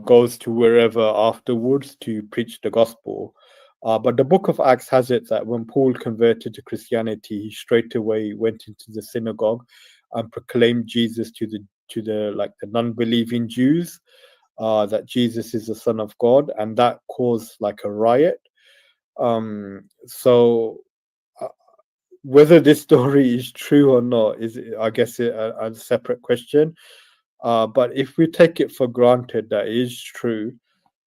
goes to wherever afterwards to preach the gospel. But the book of Acts has it that when Paul converted to Christianity, he straight away went into the synagogue and proclaimed Jesus to the like the non-believing Jews, that Jesus is the Son of God, and that caused like a riot. So whether this story is true or not is, I guess, a separate question. But if we take it for granted that it is true,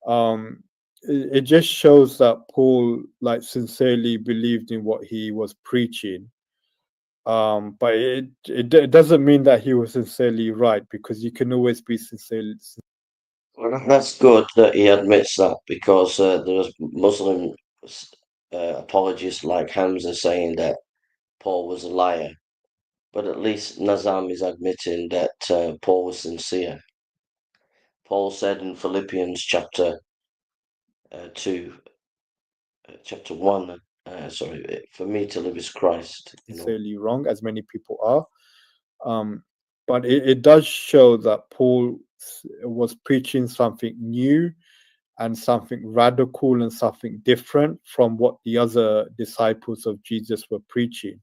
um, it just shows that Paul like sincerely believed in what he was preaching. But it doesn't mean that he was sincerely right, because you can always be sincerely. Well, that's good that he admits that, because there's Muslim apologists like Hamza saying that Paul was a liar. But at least Nazam is admitting that Paul was sincere. Paul said in Philippians chapter 2, chapter 1, sorry, for me to live is Christ, you know. Sincerely wrong, as many people are. But it does show that Paul was preaching something new and something radical and something different from what the other disciples of Jesus were preaching.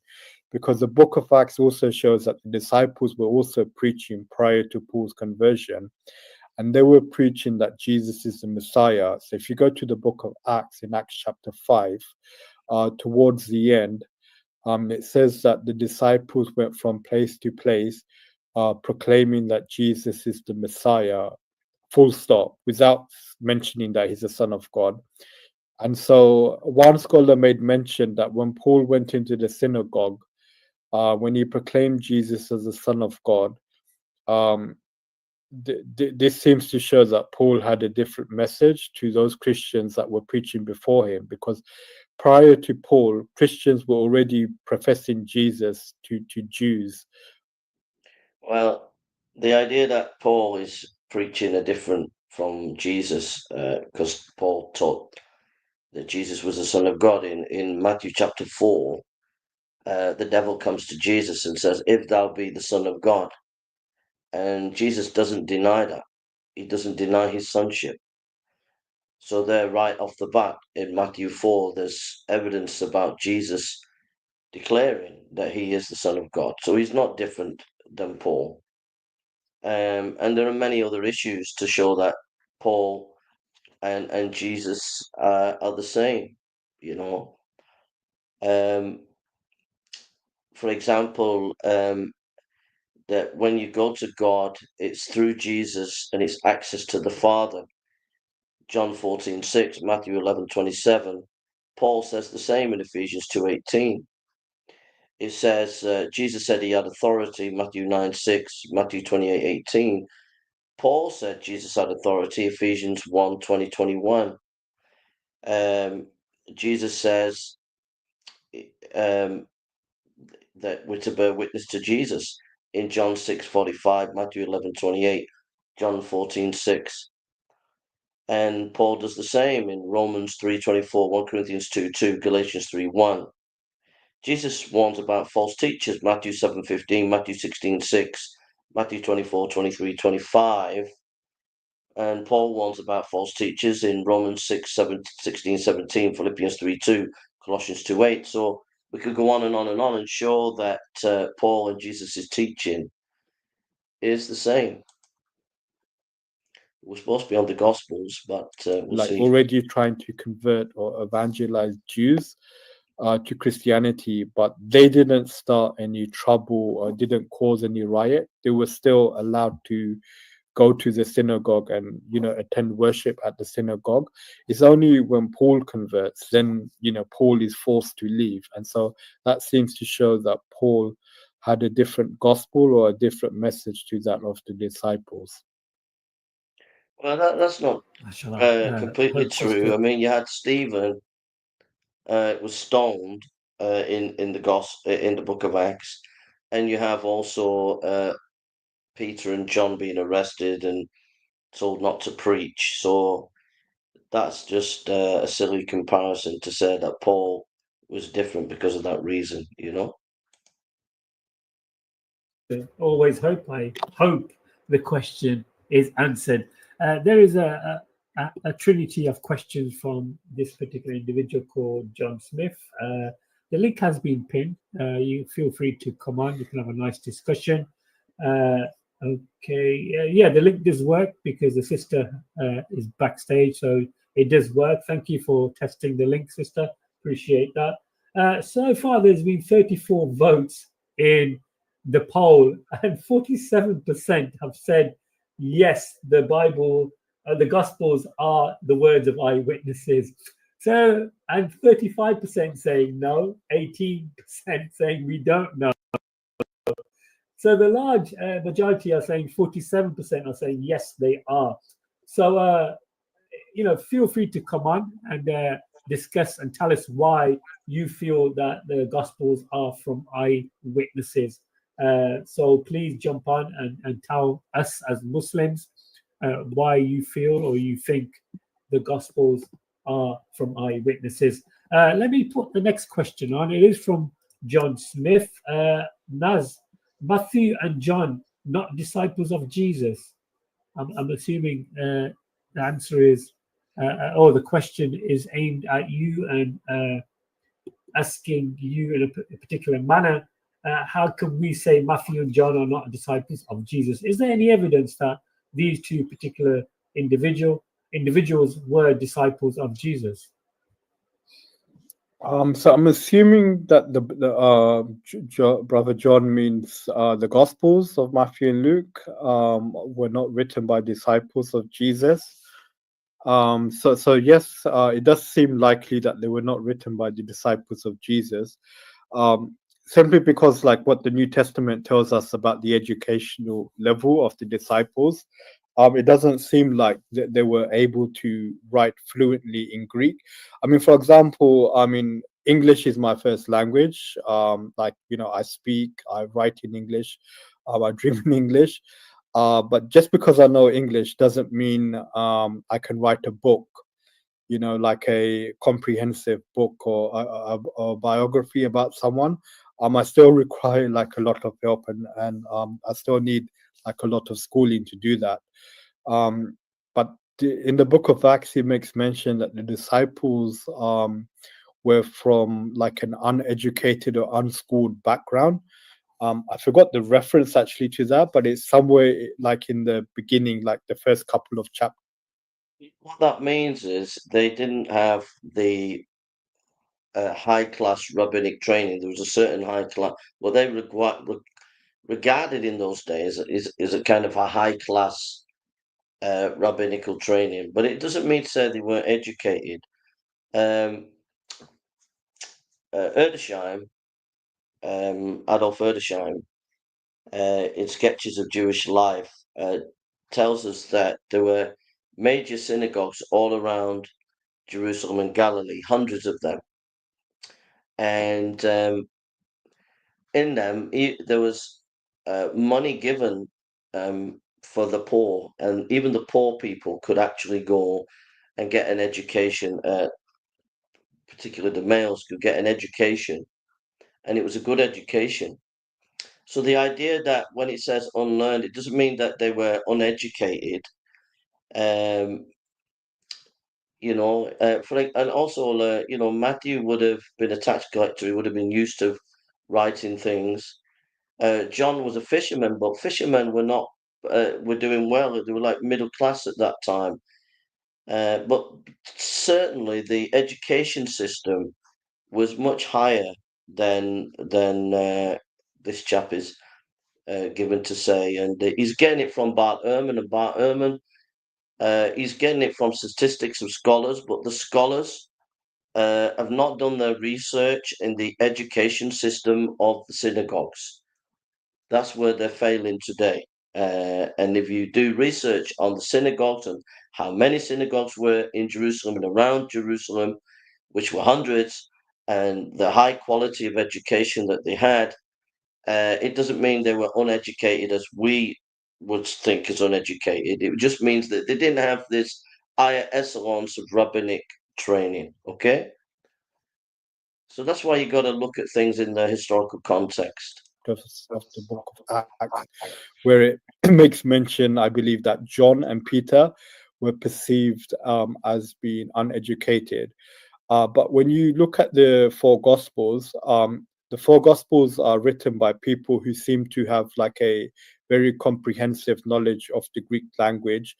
Because the book of Acts also shows that the disciples were also preaching prior to Paul's conversion, and they were preaching that Jesus is the Messiah. So if you go to the book of Acts, in Acts chapter 5, towards the end, it says that the disciples went from place to place, proclaiming that Jesus is the Messiah, full stop, without mentioning that he's the Son of God. And so one scholar made mention that when Paul went into the synagogue, when he proclaimed Jesus as the Son of God, um, this seems to show that Paul had a different message to those Christians that were preaching before him, because prior to Paul, Christians were already professing Jesus to Jews. Well, the idea that Paul is preaching a different from Jesus, because Paul taught that Jesus was the Son of God in Matthew chapter 4, the devil comes to Jesus and says, "If thou be the Son of God." And Jesus doesn't deny that. He doesn't deny his sonship. So there, right off the bat, in Matthew 4, there's evidence about Jesus declaring that he is the Son of God. So he's not different than Paul. And there are many other issues to show that Paul and Jesus are the same, you know. Um, for example, that when you go to God, it's through Jesus and it's access to the Father. John 14:6, Matthew 11:27. Paul says the same in Ephesians 2:18. It says, Jesus said he had authority, Matthew 9:6, Matthew 28:18. Paul said Jesus had authority, Ephesians 1:20-21. Jesus says um, that we're to bear witness to Jesus in John 6:45, Matthew 11:28, John 14:6. And Paul does the same in Romans 3:24, 1 Corinthians 2:2, Galatians 3:1. Jesus warns about false teachers, Matthew 7:15, Matthew 16:6, Matthew 24:23-25. And Paul warns about false teachers in Romans 6:16-17, Philippians 3:2, Colossians 2:8. So we could go on and on and on and show that Paul and Jesus' teaching is the same. We're supposed to be on the Gospels, but we'll Like see. already trying to convert or evangelize Jews to Christianity, but they didn't start any trouble or didn't cause any riot. They were still allowed to go to the synagogue and attend worship at the synagogue. It's only when Paul converts, then Paul is forced to leave, and so that seems to show that Paul had a different gospel or a different message to that of the disciples. Well, that's not Shall I completely pose true. I the mean, you had Stephen was stoned in the in the book of Acts, and you have also Peter and John being arrested and told not to preach. So that's just a silly comparison to say that Paul was different because of that reason, you know? always hope? I hope the question is answered. There is a trinity of questions from this particular individual called John Smith. The link has been pinned. You feel free to come on. You can have a nice discussion. Okay, yeah, the link does work because the sister is backstage, so it does work. Thank you for testing the link, sister. Appreciate that. So far, there's been 34 votes in the poll, and 47% have said yes, the Bible, the Gospels are the words of eyewitnesses. So, and 35% saying no, 18% saying we don't know. So the large majority are saying 47% are saying yes, they are. So, feel free to come on and discuss and tell us why you feel that the Gospels are from eyewitnesses. So please jump on and tell us as Muslims why you feel or you think the Gospels are from eyewitnesses. Let me put the next question on. It is from John Smith. Naz, Matthew and John, not disciples of Jesus. I'm assuming the answer is, or the question is aimed at you and asking you in a particular manner. How can we say Matthew and John are not disciples of Jesus? Is there any evidence that these two particular individuals were disciples of Jesus? So I'm assuming that brother John means the Gospels of Matthew and Luke were not written by disciples of Jesus. So yes, it does seem likely that they were not written by the disciples of Jesus, simply because, like, what the New Testament tells us about the educational level of the disciples, it doesn't seem like they were able to write fluently in Greek. I mean, for example, English is my first language. I speak, I write in English, I dream in English. But just because I know English doesn't mean I can write a book, like a comprehensive book or a biography about someone. I still require like a lot of help, and I still need like a lot of schooling to do that. But in the book of Acts, it makes mention that the disciples were from like an uneducated or unschooled background. I forgot the reference actually to that, but it's somewhere like in the beginning, like the first couple of chapters. What that means is they didn't have the high class rabbinic training. There was a certain high class, what they regarded in those days is a kind of a high class rabbinical training, but it doesn't mean to say they weren't educated. Erdesheim, Adolf Erdesheim, in Sketches of Jewish Life, tells us that there were major synagogues all around Jerusalem and Galilee, hundreds of them, and in them there was money given for the poor, and even the poor people could actually go and get an education. Particularly the males could get an education, and it was a good education. So the idea that when it says unlearned, it doesn't mean that they were uneducated. Um, and also, Matthew would have been a tax collector. He would have been used to writing things. John was a fisherman, but fishermen were doing well. They were like middle class at that time. But certainly the education system was much higher than this chap is given to say, and he's getting it from Bart Ehrman, and Bart Ehrman, he's getting it from statistics of scholars, but the scholars have not done their research in the education system of the synagogues. That's where they're failing today. And if you do research on the synagogues and how many synagogues were in Jerusalem and around Jerusalem, which were hundreds, and the high quality of education that they had, it doesn't mean they were uneducated as we would think as uneducated. It just means that they didn't have this higher echelons of rabbinic training. Okay, so that's why you got to look at things in the historical context. of the book of Acts, where it makes mention, I believe, that John and Peter were perceived as being uneducated. But when you look at the four gospels are written by people who seem to have like a very comprehensive knowledge of the Greek language.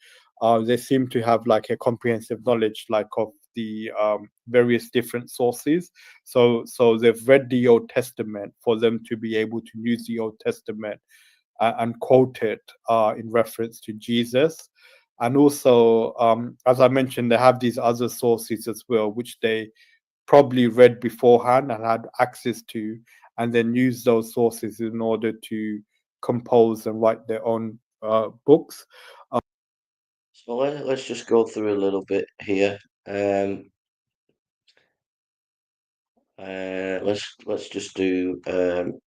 They seem to have like a comprehensive knowledge like of the various different sources. So they've read the Old Testament for them to be able to use the Old Testament and quote it in reference to Jesus. And also, as I mentioned, they have these other sources as well, which they probably read beforehand and had access to, and then use those sources in order to compose and write their own books. So let's just go through a little bit here. Let's just do the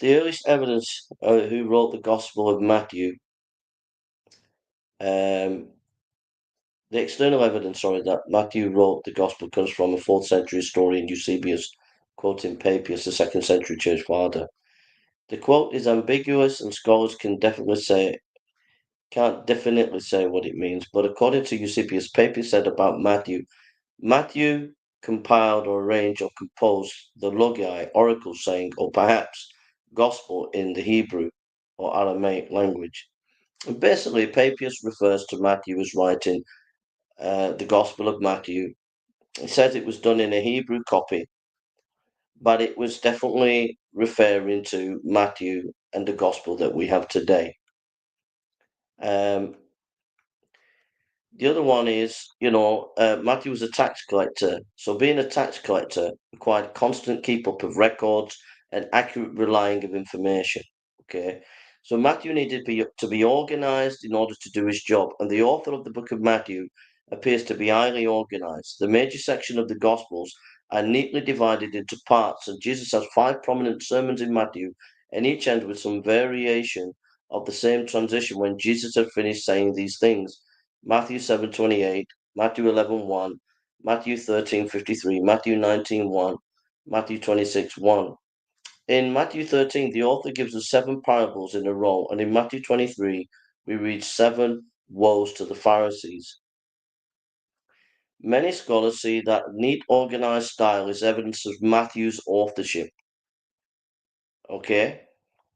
earliest evidence who wrote the Gospel of Matthew. The external evidence, sorry, that Matthew wrote the Gospel comes from a 4th century historian Eusebius, quoting Papias, the 2nd century church father. The quote is ambiguous, and scholars can't definitely say what it means. But according to Eusebius, Papias said about Matthew compiled or arranged or composed the logi, oracle saying, or perhaps gospel in the Hebrew or Aramaic language. And basically, Papias refers to Matthew as writing the Gospel of Matthew. He says it was done in a Hebrew copy, but it was definitely referring to Matthew and the Gospel that we have today. The other one is, Matthew was a tax collector. So being a tax collector required constant keep up of records and accurate relying of information. Okay. So Matthew needed to be organized in order to do his job. And the author of the book of Matthew appears to be highly organized. The major section of the Gospels are neatly divided into parts. And Jesus has 5 prominent sermons in Matthew, and each ends with some variation of the same transition when Jesus had finished saying these things. Matthew 7:28, Matthew 11:1, Matthew 13:53, Matthew 19:1, Matthew 26:1. In Matthew 13, the author gives us 7 parables in a row, and in Matthew 23, we read 7 woes to the Pharisees. Many scholars see that neat, organized style is evidence of Matthew's authorship. Okay?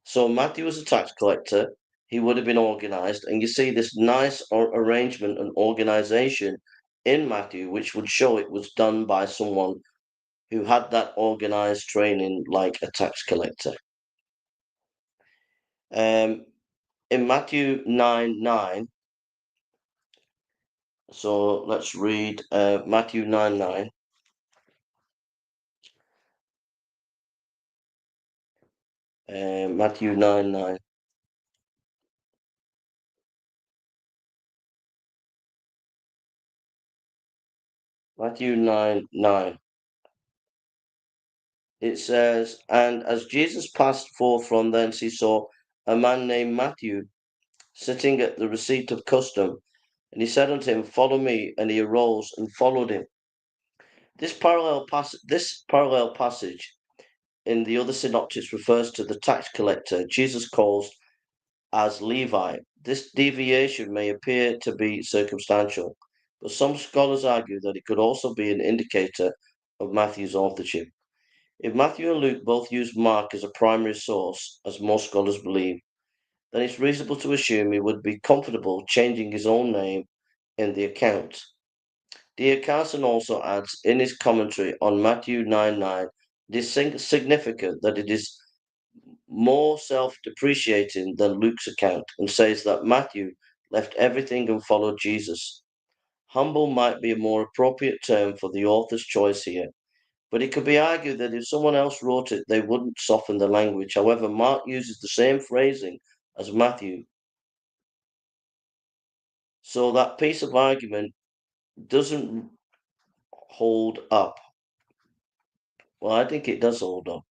So Matthew was a tax collector. He would have been organized, and you see this nice arrangement and organization in Matthew, which would show it was done by someone who had that organized training like a tax collector. In Matthew 9:9, so let's read Matthew 9:9. Matthew 9:9. Matthew 9:9. It says, "And as Jesus passed forth from thence, he saw a man named Matthew sitting at the receipt of custom. And he said unto him, Follow me. And he arose and followed him." This parallel passage in the other synoptics refers to the tax collector Jesus calls as Levi. This deviation may appear to be circumstantial, but some scholars argue that it could also be an indicator of Matthew's authorship. If Matthew and Luke both use Mark as a primary source, as most scholars believe, then it's reasonable to assume he would be comfortable changing his own name in the account. D. Carson also adds in his commentary on Matthew 9:9, it is significant that it is more self-depreciating than Luke's account, and says that Matthew left everything and followed Jesus. Humble might be a more appropriate term for the author's choice here, but it could be argued that if someone else wrote it, they wouldn't soften the language. However, Mark uses the same phrasing as Matthew. So that piece of argument doesn't hold up. Well, I think it does hold up.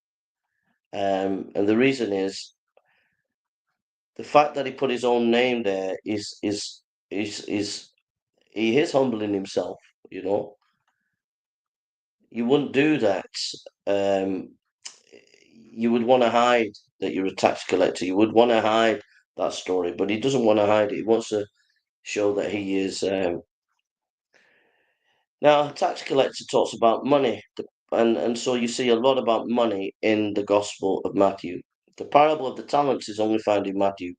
And the reason is the fact that he put his own name there is he is humbling himself, you know. you wouldn't do that. You would want to hide that you're a tax collector. You would want to hide that story, but he doesn't want to hide it. He wants to show that he is. Now, a tax collector talks about money, and so you see a lot about money in the Gospel of Matthew. The parable of the talents is only found in Matthew.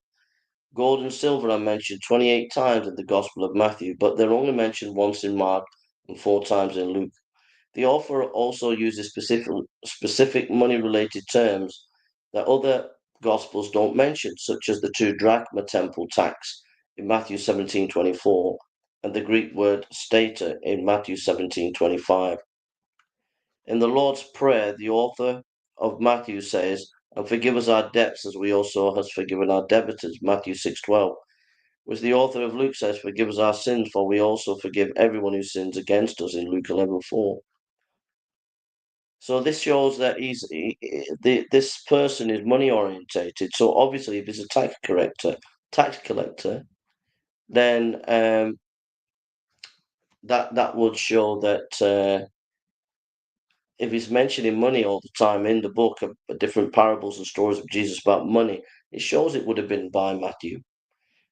Gold and silver are mentioned 28 times in the Gospel of Matthew, but they're only mentioned once in Mark and 4 times in Luke. The author also uses specific money-related terms that other Gospels don't mention, such as the 2 drachma temple tax in Matthew 17:24 and the Greek word stater in Matthew 17:25. In the Lord's Prayer, the author of Matthew says, "And forgive us our debts as we also have forgiven our debtors," Matthew 6:12. Whereas the author of Luke says, "Forgive us our sins, for we also forgive everyone who sins against us," in Luke 11:4. So this shows that this person is money orientated. So obviously, if he's a tax collector, then that would show that if he's mentioning money all the time in the book of different parables and stories of Jesus about money, it shows it would have been by Matthew.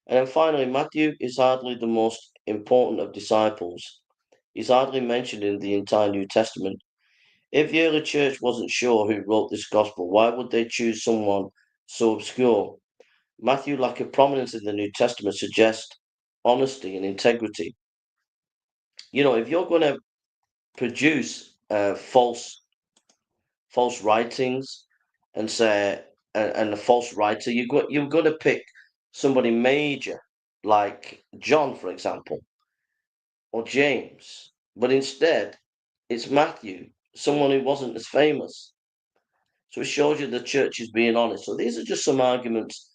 And then finally, Matthew is hardly the most important of disciples. He's hardly mentioned in the entire New Testament. If the early church wasn't sure who wrote this gospel, why would they choose someone so obscure? Matthew's lack of prominence in the New Testament suggests honesty and integrity. You know, if you're going to produce false writings and say and a false writer, you're going to pick somebody major like John, for example, or James, but instead it's Matthew, someone who wasn't as famous. So it shows you the church is being honest. So these are just some arguments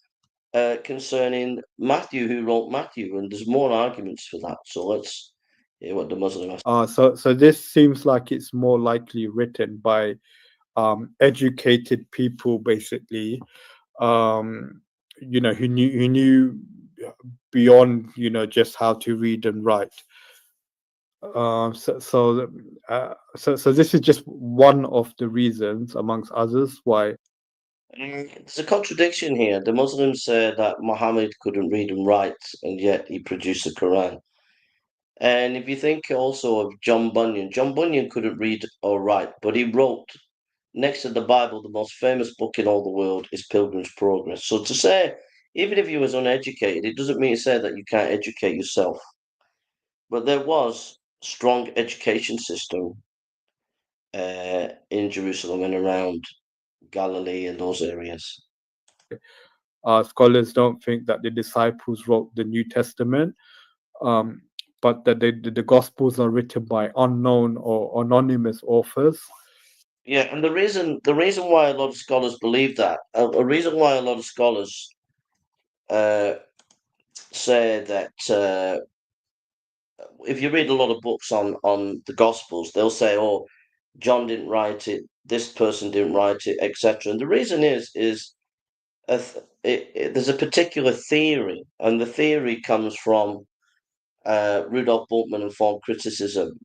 concerning Matthew, who wrote Matthew, and there's more arguments for that. So let's hear what the Muslim has. So this seems like it's more likely written by educated people, basically, who knew beyond, just how to read and write. So this is just one of the reasons, amongst others, why. There's a contradiction here. The Muslims say that Muhammad couldn't read and write, and yet he produced the Quran. And if you think also of John Bunyan couldn't read or write, but he wrote, next to the Bible, the most famous book in all the world is Pilgrim's Progress. So to say, even if you was uneducated, it doesn't mean to say that you can't educate yourself. But there was strong education system in Jerusalem and around Galilee and those areas. Scholars don't think that the disciples wrote the New Testament, but that the Gospels are written by unknown or anonymous authors. Yeah, and the reason why a lot of scholars believe that, a reason why a lot of scholars say that if you read a lot of books on the Gospels, they'll say, "Oh, John didn't write it, this person didn't write it, etc." And the reason is there's a particular theory, and the theory comes from Rudolf Bultmann and form criticism.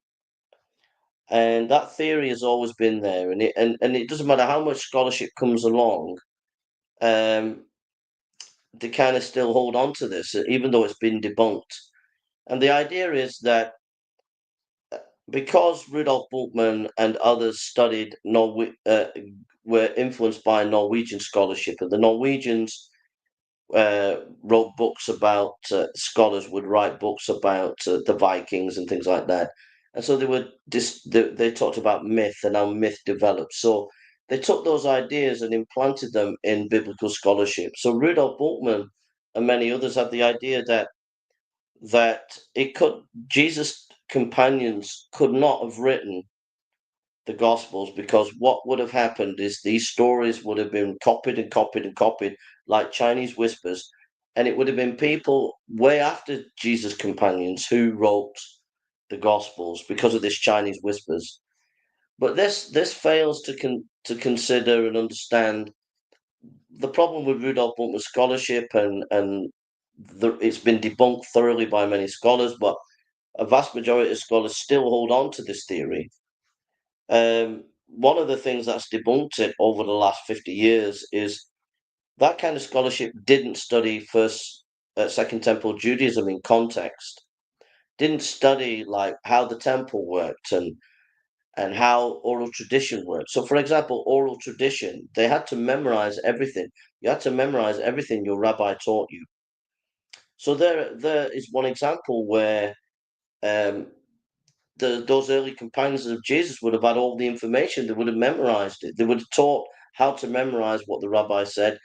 And that theory has always been there, and it doesn't matter how much scholarship comes along, they kind of still hold on to this, even though it's been debunked. And the idea is that because Rudolf Bultmann and others studied were influenced by Norwegian scholarship, and the Norwegians wrote books about scholars would write books about the Vikings and things like that, and so they talked about myth and how myth developed. So they took those ideas and implanted them in biblical scholarship. So Rudolf Bultmann and many others had the idea that Jesus' companions could not have written the Gospels, because what would have happened is these stories would have been copied and copied and copied like Chinese whispers, and it would have been people way after Jesus' companions who wrote the Gospels because of this Chinese whispers. But this fails to consider and understand the problem with Rudolf Bultmann's scholarship, and it's been debunked thoroughly by many scholars, but a vast majority of scholars still hold on to this theory one of the things that's debunked it over the last 50 years is that kind of scholarship didn't study Second Temple Judaism in context, didn't study like how the temple worked and how oral tradition worked. So, for example, oral tradition, they had to memorize everything. You had to memorize everything your rabbi taught you. So there is one example where um, those early companions of Jesus would have had all the information. They would have memorized it. They would have taught how to memorize what the rabbi said,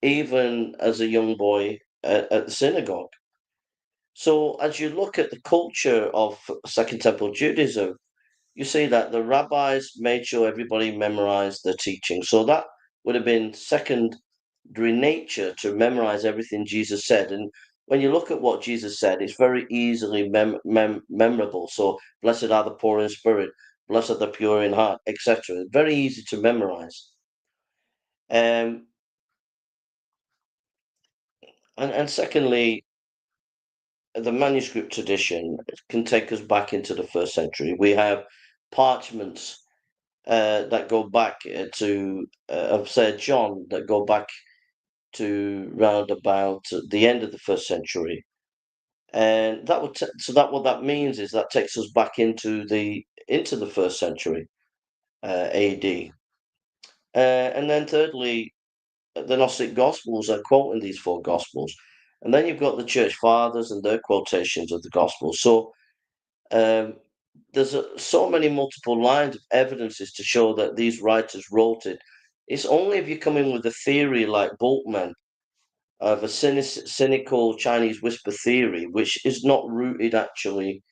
even as a young boy at the synagogue. So as you look at the culture of Second Temple Judaism, you see that the rabbis made sure everybody memorized the teaching. So that would have been secondary nature to memorize everything Jesus said. And when you look at what Jesus said, it's very easily memorable. So, blessed are the poor in spirit, blessed are the pure in heart, etc. Very easy to memorize. And secondly, the manuscript tradition can take us back into the first century. We have parchments that go back to of Sir John that go back to round about the end of the first century, and that would so that what that means is that takes us back into the first century AD, and then thirdly, the Gnostic Gospels are quoting these four Gospels, and then you've got the Church Fathers and their quotations of the Gospels. So um, there's so many multiple lines of evidences to show that these writers wrote it. It's only if you come in with a theory like Bultmann of a cynical Chinese whisper theory, which is not rooted actually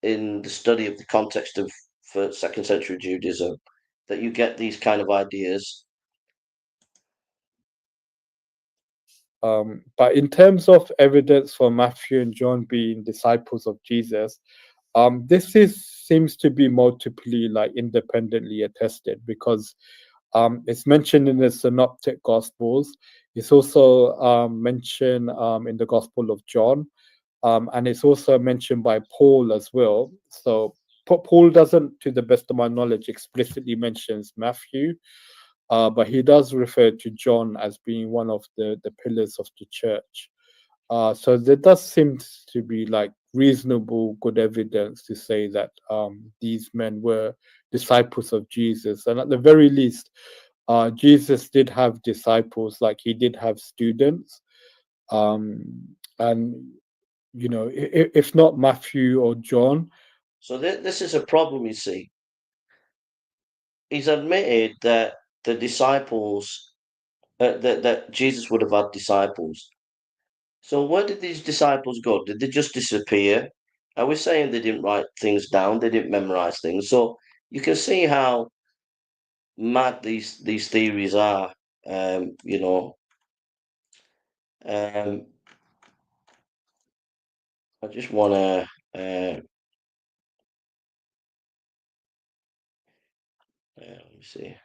in the study of the context of for second century Judaism, that you get these kind of ideas. But in terms of evidence for Matthew and John being disciples of Jesus, seems to be multiply like independently attested, because it's mentioned in the Synoptic Gospels. It's also mentioned in the Gospel of John, and it's also mentioned by Paul as well. So Paul doesn't, to the best of my knowledge, explicitly mentions Matthew, but he does refer to John as being one of the pillars of the church. So there does seem to be like reasonable, good evidence to say that these men were disciples of Jesus, and at the very least, Jesus did have disciples, like he did have students, and if not Matthew or John. So this is a problem, you see. He's admitted that the disciples, that Jesus would have had disciples. So where did these disciples go? Did they just disappear? Are we saying they didn't write things down? They didn't memorize things. So you can see how mad these theories are. You know, I just want to let me see.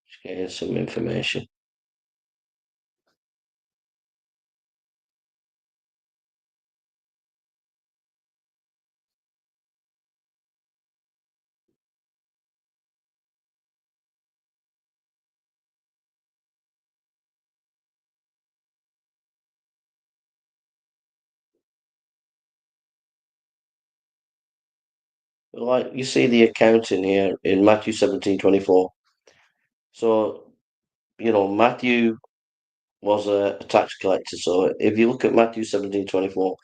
Just getting some information. Like you see the account in here in Matthew 17:24. So, Matthew was a tax collector. So if you look at Matthew 17:24,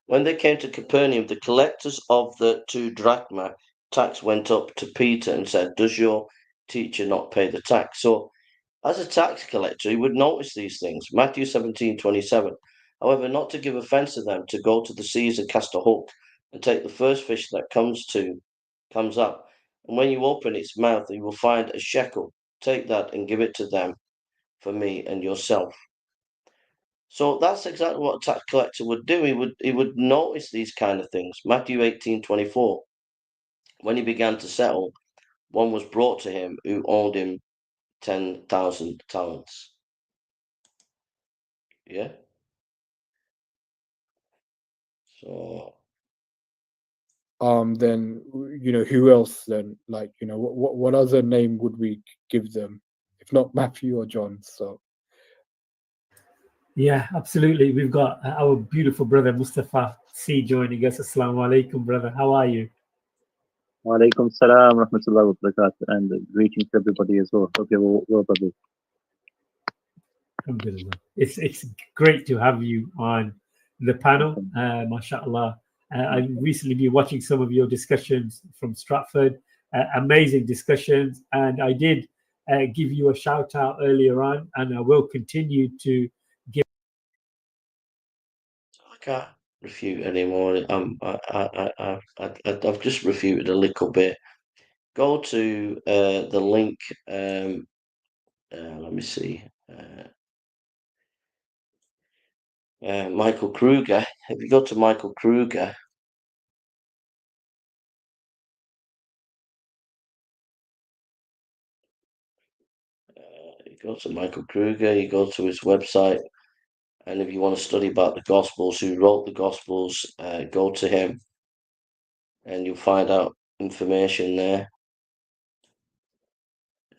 when they came to Capernaum, the collectors of the 2 drachma tax went up to Peter and said, "Does your teacher not pay the tax?" So as a tax collector, he would notice these things. Matthew 17:27. However, not to give offense to them, to go to the seas and cast a hook and take the first fish that comes up. And when you open its mouth, you will find a shekel. Take that and give it to them for me and yourself. So that's exactly what a tax collector would do. He would notice these kind of things. Matthew 18:24. When he began to settle, one was brought to him who owed him 10,000 talents. Yeah. So then who else then? Like, what other name would we give them if not Matthew or John? So Yeah, absolutely. We've got our beautiful brother Mustafa C joining us. Assalamu alaikum, brother. How are you? Walaikum salam rahmatullahi wa barakatuh, and greetings to everybody as well. Hope you're well, brother. Alhamdulillah. It's great to have you on the panel, mashallah. I've recently been watching some of your discussions from Stratford, amazing discussions, and I did give you a shout out earlier on, and I will continue to give. I can't refute anymore. I've just refuted a little bit. Go to the link. Let me see. Michael Kruger. If you go to Michael Kruger, you go to Michael Kruger, you go to his website, and if you want to study about the Gospels, who wrote the Gospels, go to him, and you'll find out information there.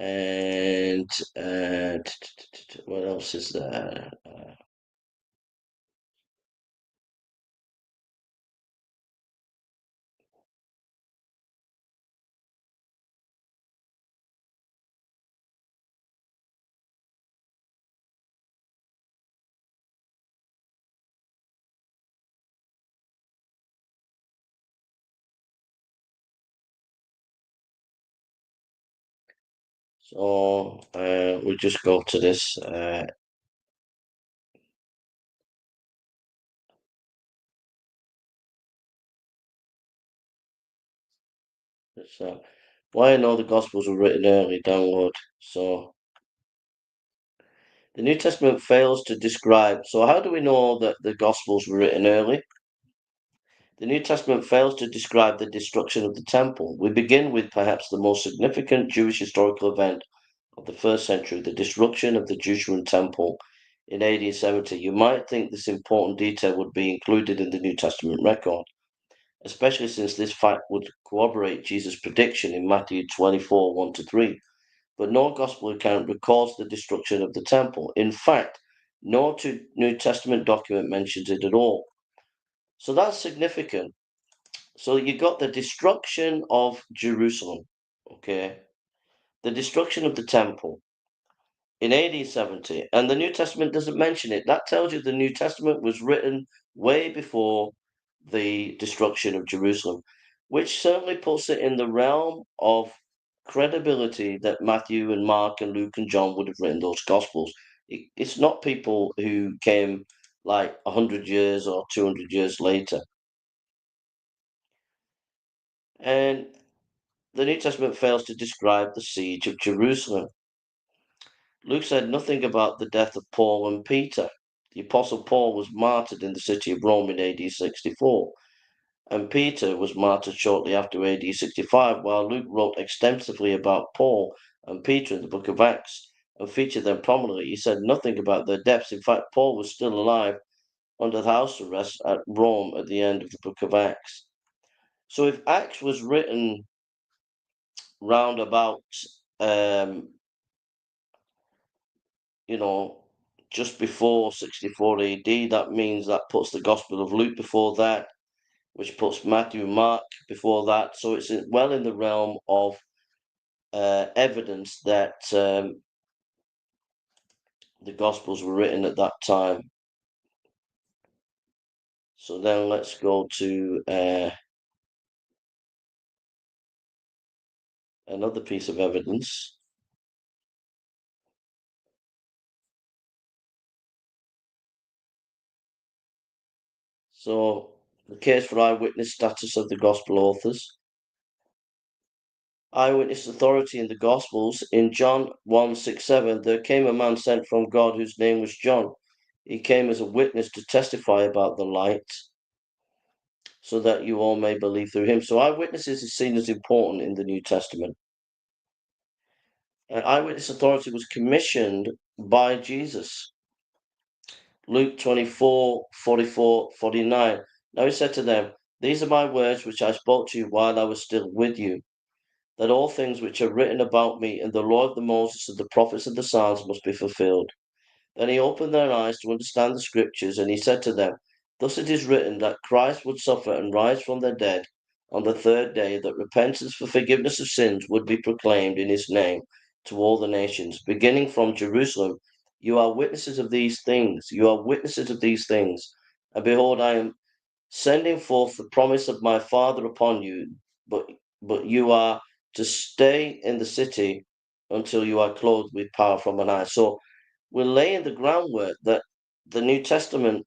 And what else is there? So we just go to this. Why I know the Gospels were written early, download. So the New Testament fails to describe. So how do we know that the Gospels were written early? The New Testament fails to describe the destruction of the temple. We begin with perhaps the most significant Jewish historical event of the first century, the destruction of the Jerusalem temple in AD 70. You might think this important detail would be included in the New Testament record, especially since this fact would corroborate Jesus' prediction in Matthew 24, 1-3. But no gospel account records the destruction of the temple. In fact, no New Testament document mentions it at all. So that's significant. So you got the destruction of Jerusalem, okay? The destruction of the temple in AD 70, and the New Testament doesn't mention it. That tells you the New Testament was written way before the destruction of Jerusalem, which certainly puts it in the realm of credibility that Matthew and Mark and Luke and John would have written those Gospels. It's not people who came like 100 years or 200 years later. And the New Testament fails to describe the siege of Jerusalem. Luke said nothing about the death of Paul and Peter. The Apostle Paul was martyred in the city of Rome in AD 64, and Peter was martyred shortly after AD 65, while Luke wrote extensively about Paul and Peter in the book of Acts and featured them prominently. He said nothing about their deaths. In fact, Paul was still alive under the house arrest at Rome at the end of the book of Acts. So if Acts was written round about just before 64 AD, that means that puts the Gospel of Luke before that, which puts Matthew and Mark before that. So it's well in the realm of evidence that the Gospels were written at that time. So then let's go to another piece of evidence. So the case for eyewitness status of the Gospel authors. Eyewitness authority in the Gospels. In John 1:6-7, there came a man sent from God whose name was John. He came as a witness to testify about the light, so that you all may believe through him. So eyewitnesses is seen as important in the New Testament. And eyewitness authority was commissioned by Jesus. Luke 24:44-49. Now he said to them, These are my words which I spoke to you while I was still with you, that all things which are written about me in the law of the Moses and the prophets and the Psalms must be fulfilled. Then he opened their eyes to understand the scriptures, and he said to them, Thus it is written that Christ would suffer and rise from the dead on the third day, that repentance for forgiveness of sins would be proclaimed in his name to all the nations, beginning from Jerusalem. You are witnesses of these things. You are witnesses of these things. And behold, I am sending forth the promise of my Father upon you, but you are to stay in the city until you are clothed with power from on high. So we're laying the groundwork that the New Testament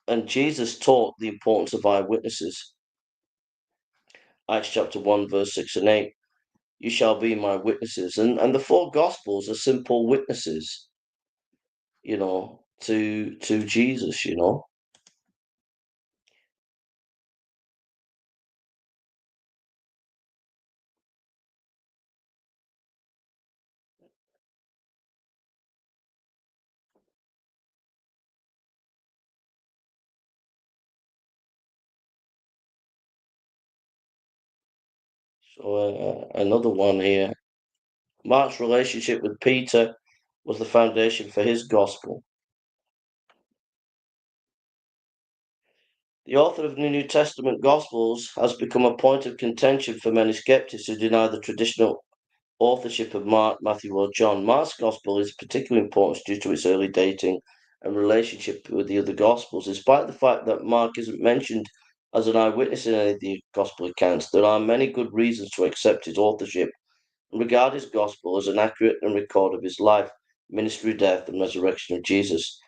and Jesus taught the importance of eyewitnesses. Acts chapter 1, verse 6 and 8. You shall be my witnesses. And the four gospels are simple witnesses, to Jesus. So another one here. Mark's relationship with Peter was the foundation for his gospel. The author of the New Testament Gospels has become a point of contention for many skeptics who deny the traditional authorship of Mark, Matthew, or John. Mark's Gospel is particularly important due to its early dating and relationship with the other Gospels. Despite the fact that Mark isn't mentioned as an eyewitness in any of the Gospel accounts, there are many good reasons to accept his authorship and regard his Gospel as an accurate and record of his life, ministry, death, and resurrection of Jesus.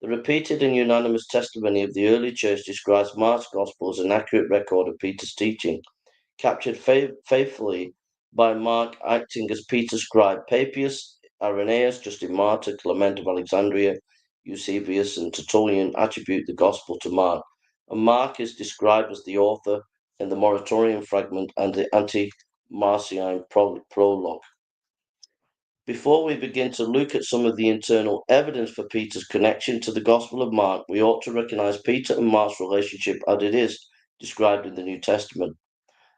The repeated and unanimous testimony of the early church describes Mark's Gospel as an accurate record of Peter's teaching, captured faithfully by Mark, acting as Peter's scribe. Papias, Irenaeus, Justin Martyr, Clement of Alexandria, Eusebius, and Tertullian attribute the Gospel to Mark, and Mark is described as the author in the Moratorium fragment and the Ante-Marcion prologue. Before we begin to look at some of the internal evidence for Peter's connection to the Gospel of Mark, we ought to recognize Peter and Mark's relationship as it is described in the New Testament.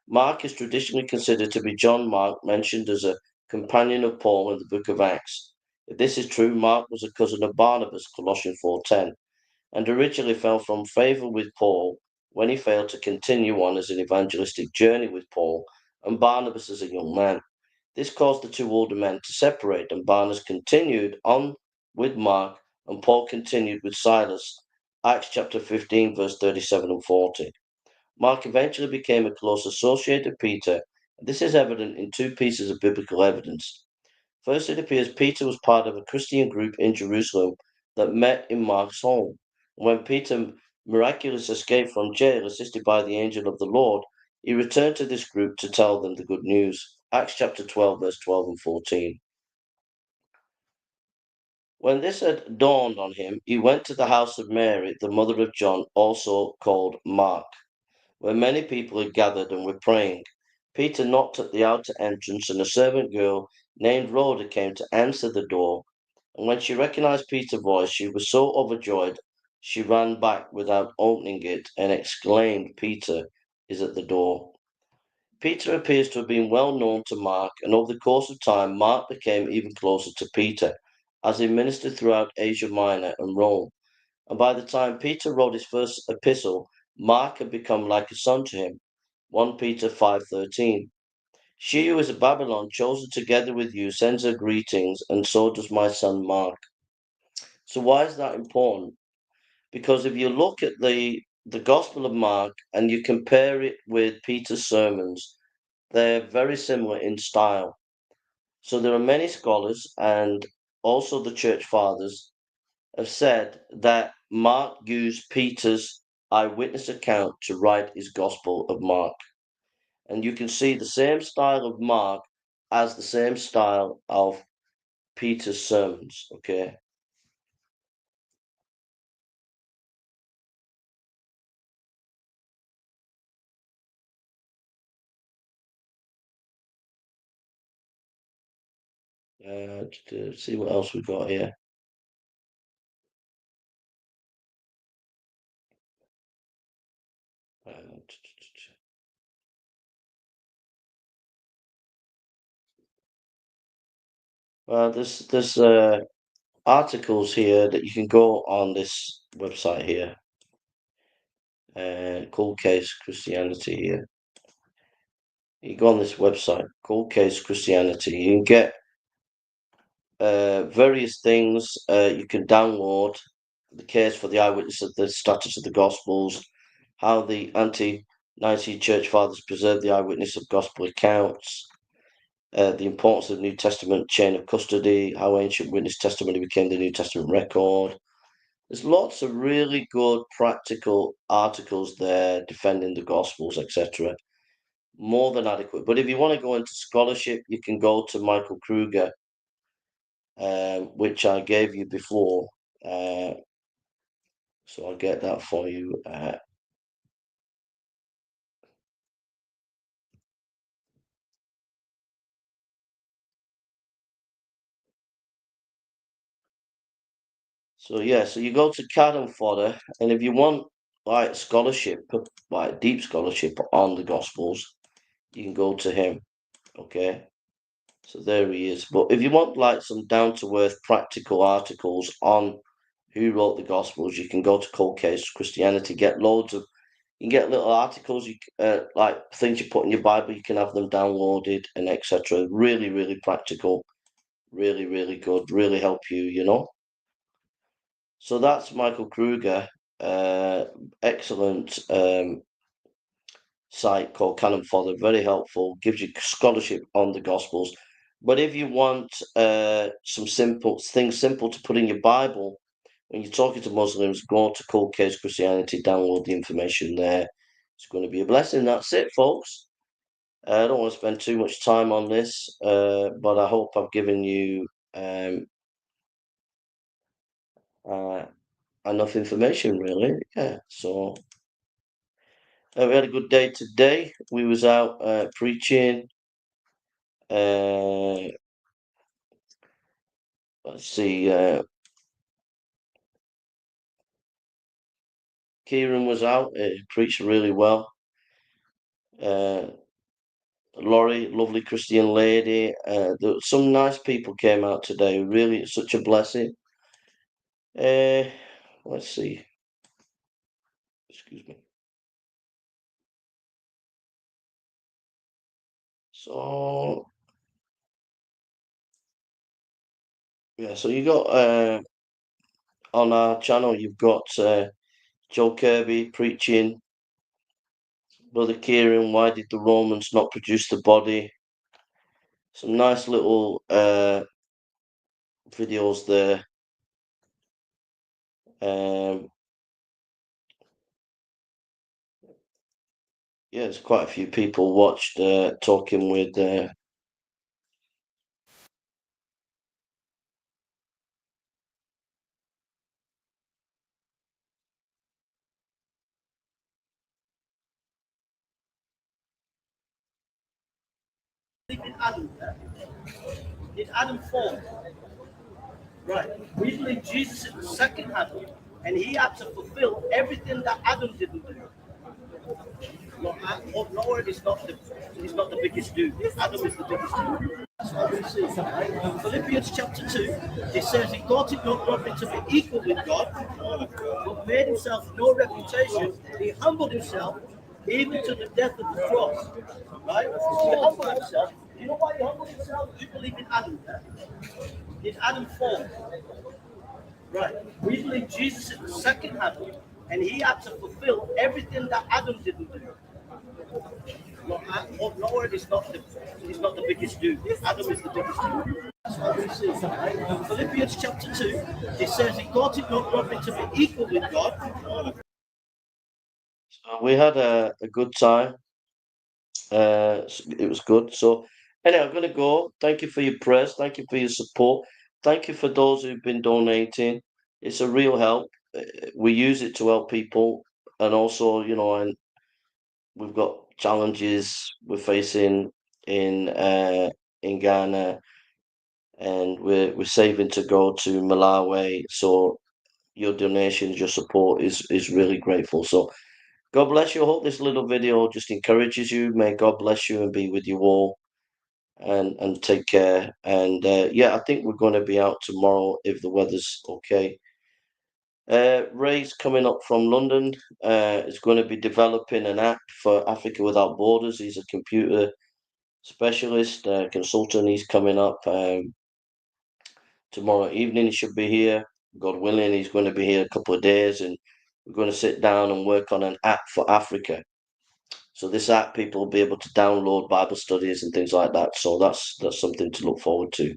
Mark is traditionally considered to be John Mark, mentioned as a companion of Paul in the book of Acts. If this is true, Mark was a cousin of Barnabas, Colossians 4:10, and originally fell from favor with Paul when he failed to continue on his evangelistic journey with Paul and Barnabas as a young man. This caused the two older men to separate, and Barnabas continued on with Mark, and Paul continued with Silas. Acts chapter 15, verse 37 and 40. Mark eventually became a close associate of Peter, and this is evident in two pieces of biblical evidence. First, it appears Peter was part of a Christian group in Jerusalem that met in Mark's home. When Peter miraculously escaped from jail, assisted by the angel of the Lord, he returned to this group to tell them the good news. Acts chapter 12, verse 12 and 14. When this had dawned on him, he went to the house of Mary, the mother of John, also called Mark, where many people had gathered and were praying. Peter knocked at the outer entrance, and a servant girl named Rhoda came to answer the door. And when she recognized Peter's voice, she was so overjoyed, she ran back without opening it and exclaimed, Peter is at the door. Peter appears to have been well known to Mark, and over the course of time, Mark became even closer to Peter as he ministered throughout Asia Minor and Rome. And by the time Peter wrote his first epistle, Mark had become like a son to him. 1 Peter 5:13. She who is at Babylon, chosen together with you, sends her greetings, and so does my son Mark. So why is that important? Because if you look at the Gospel of Mark and you compare it with Peter's sermons, they're very similar in style. So there are many scholars and also the church fathers have said that Mark used Peter's eyewitness account to write his Gospel of Mark. And you can see the same style of Mark as the same style of Peter's sermons, okay? To see what else we've got here. Well, there's articles here that you can go on this website here. Cold Case Christianity here. You go on this website, Cold Case Christianity. You can get various things you can download. The case for the eyewitness of the status of the Gospels, how the anti-Nicene Church Fathers preserved the eyewitness of Gospel accounts, the importance of the New Testament chain of custody, how ancient witness testimony became the New Testament record. There's lots of really good practical articles there defending the Gospels, etc. More than adequate. But if you want to go into scholarship, you can go to Michael Kruger, which I gave you before. So I'll get that for you. So yeah, so you go to Cadden Fodder, and if you want like scholarship, like deep scholarship on the Gospels, you can go to him. Okay, so there he is. But if you want like some down to earth practical articles on who wrote the Gospels, you can go to Cold Case Christianity. Get loads of, you can get little articles, you like things you put in your Bible. You can have them downloaded and etc. Really, really practical. Really, really good. Really help you. You know. So that's Michael Kruger. Excellent site called Canon Fodder. Very helpful. Gives you scholarship on the Gospels. But if you want some simple to put in your Bible when you're talking to Muslims, go to Cold Case Christianity. Download the information there. It's going to be a blessing. That's it, folks. I don't want to spend too much time on this, but I hope I've given you enough information, really. Yeah. So we had a good day today. We was out preaching. Let's see. Kieran was out. He preached really well. Laurie, lovely Christian lady. Some nice people came out today. Really, such a blessing. Let's see. Excuse me. So yeah, so you got on our channel, you've got Joe Kirby preaching. Brother Kieran, why did the Romans not produce the body? Some nice little videos there. Yeah, there's quite a few people watched talking with Adam. Did Adam fall? Right. We believe Jesus is the second Adam, and he had to fulfill everything that Adam didn't do. Noah is not the biggest dude. Adam is the biggest dude. That's what we see. Right? Philippians chapter 2, it says he thought it not robbery to be equal with God, but made himself no reputation. He humbled himself even to the death of the cross. Right? He humbled himself. Do you know why he humbled himself? You believe in Adam. Did Adam fall? Right. We believe Jesus is the second Adam, and he had to fulfill everything that Adam didn't do. Noah is not the biggest dude. Adam is the biggest dude. That's what we see. Right? Philippians chapter 2, it says he thought it not robbery to be equal with God. So we had a good time. It was good. So anyway, I'm going to go. Thank you for your prayers. Thank you for your support. Thank you for those who've been donating. It's a real help. We use it to help people, and also, and we've got challenges we're facing in Ghana, and we're saving to go to Malawi. So your donations, your support is really grateful. So God bless you. I hope this little video just encourages you. May God bless you and be with you all. and take care. And yeah, I think we're going to be out tomorrow if the weather's okay. Ray's coming up from London. Is going to be developing an app for Africa Without Borders. He's a computer specialist, consultant. He's coming up tomorrow evening. He should be here, God willing. He's going to be here a couple of days, and we're going to sit down and work on an app for Africa. So this app, people will be able to download Bible studies and things like that. So that's something to look forward to.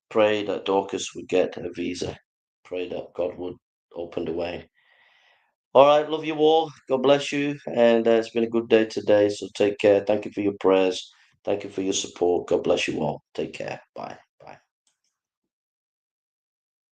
Pray that Dorcas would get a visa. Pray that God would open the way. All right, love you all. God bless you. And it's been a good day today. So take care. Thank you for your prayers. Thank you for your support. God bless you all. Take care. Bye.